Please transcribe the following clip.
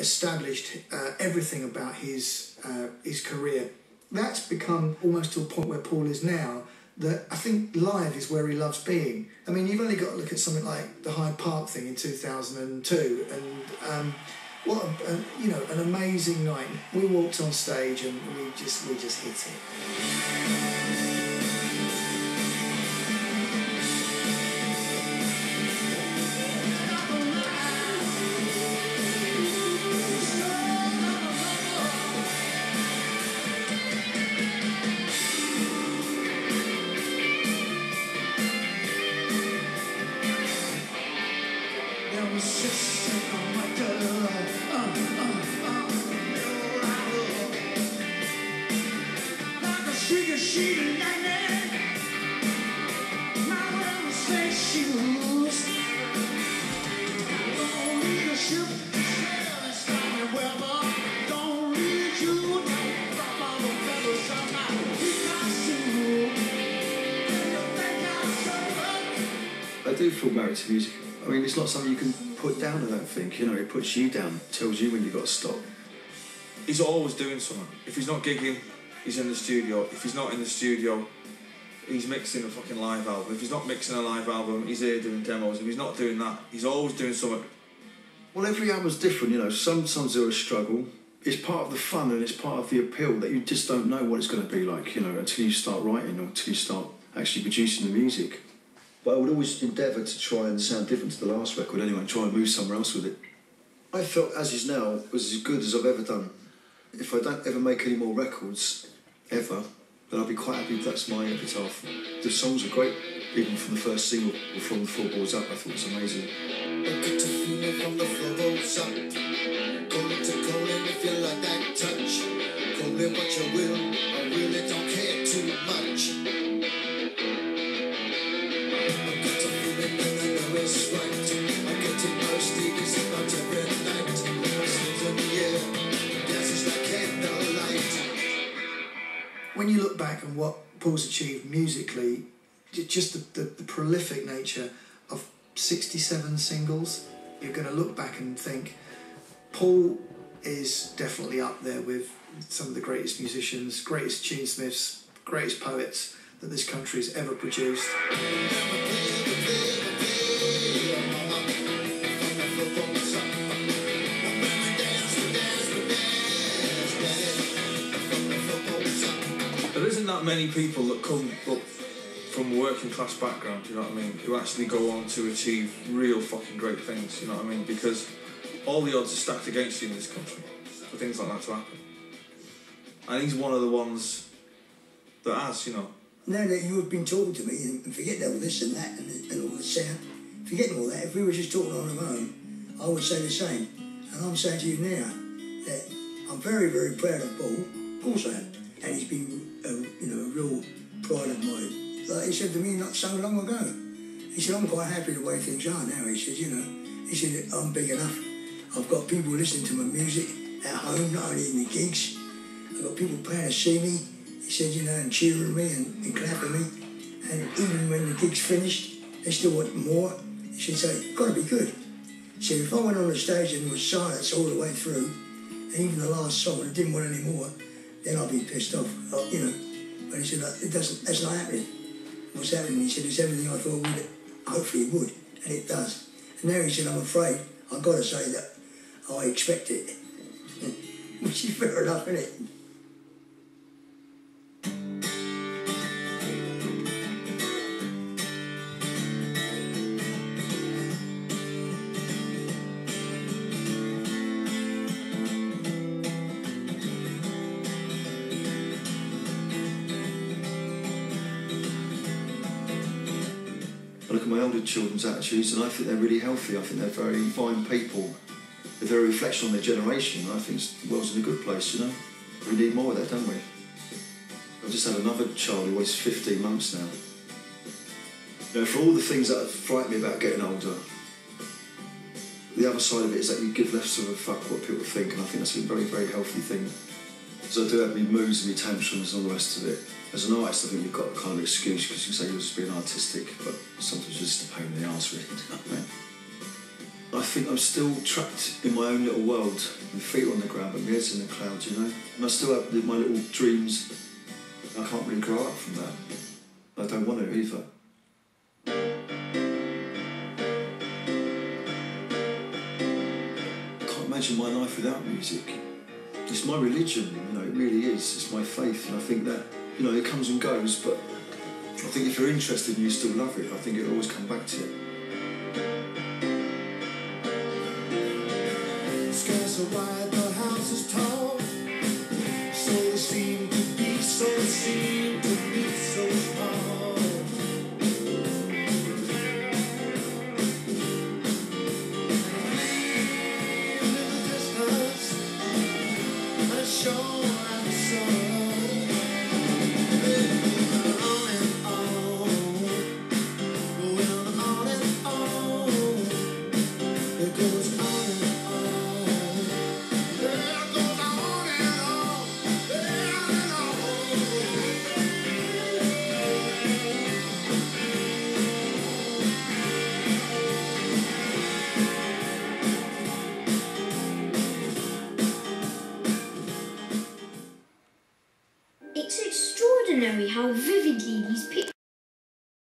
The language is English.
established everything about his career. That's become almost to a point where Paul is now, that I think live is where he loves being. I mean, you've only got to look at something like the Hyde Park thing in 2002, and what you know, an amazing night. We walked on stage and we just hit it. I do feel married to music. I mean, it's not something you can put down, I don't think. You know, it puts you down, tells you when you've got to stop. He's always doing something. If he's not gigging, he's in the studio. If he's not in the studio, he's mixing a fucking live album. If he's not mixing a live album, he's here doing demos. If he's not doing that, he's always doing something. Well, every album's different, you know. Sometimes they're a struggle. It's part of the fun and it's part of the appeal that you just don't know what it's going to be like, you know, until you start writing or until you start actually producing the music. But I would always endeavour to try and sound different to the last record anyway, and try and move somewhere else with it. I felt As Is Now was as good as I've ever done. If I don't ever make any more records, ever, then I'll be quite happy if that's my epitaph. The songs are great, even from the first single, From the Floorboards Up, I thought it was amazing. Good to feel it from the floorboards up. Call it to call it if you like that touch. Call it what you will, I really don't care too much. It's right. I get to thirsty cause it's not every night. My sleeves in the air, dances like candlelight. When you look back on what Paul's achieved musically, just the prolific nature of 67 singles, you're going to look back and think Paul is definitely up there with some of the greatest musicians, greatest tunesmiths, greatest poets that this country's ever produced. There isn't that many people that come up from a working class background, you know what I mean, who actually go on to achieve real fucking great things, you know what I mean, because all the odds are stacked against you in this country for things like that to happen. And he's one of the ones that has, you know. Now that you have been talking to me, and forget all this and that and all the sound, forgetting all that, if we were just talking on our own, I would say the same. And I'm saying to you now that I'm very, very proud of Paul. Of course I am. And he's been, you know, a real pride of mine. Like he said to me not so long ago, he said, I'm quite happy the way things are now. He said, you know, he said, I'm big enough. I've got people listening to my music at home, not only in the gigs. I've got people paying to see me. He said, you know, and cheering me and clapping me. And even when the gig's finished, they still want more. He said, so it's got to be good. He said, if I went on the stage and there was silence all the way through, and even the last song, and I didn't want any more, then I'll be pissed off, you know. But he said, that's not happening. What's happening? He said, it's everything I thought would. Hopefully it would, and it does. And now he said, I'm afraid, I've got to say that I expect it. Which is fair enough, isn't it? I look at my older children's attitudes and I think they're really healthy. I think they're very fine people. They're very reflection on their generation. I think the world's in a good place, you know. We need more of that, don't we? I've just had another child who is 15 months now. You know, for all the things that frighten me about getting older, the other side of it is that you give less of a fuck what people think, and I think that's a very, very healthy thing. Because I do have my moods and my tantrums and all the rest of it. As an artist, I think you've got a kind of excuse because you say you're just being artistic, but sometimes you're just a pain in the arse, really. I think I'm still trapped in my own little world. My feet are on the ground, but my head's in the clouds, you know? And I still have my little dreams. I can't really grow up from that. I don't want to either. I can't imagine my life without music. It's my religion, you know, it really is. It's my faith, and I think that, you know, it comes and goes, but I think if you're interested and you still love it, I think it'll always come back to you. Skies are wide, the house is tall. So they seem to be, so they seem to be so small. In the distance, and it's sure like the sun. It goes on and on, going on and on. It goes on and on. It's extraordinary how vividly these pictures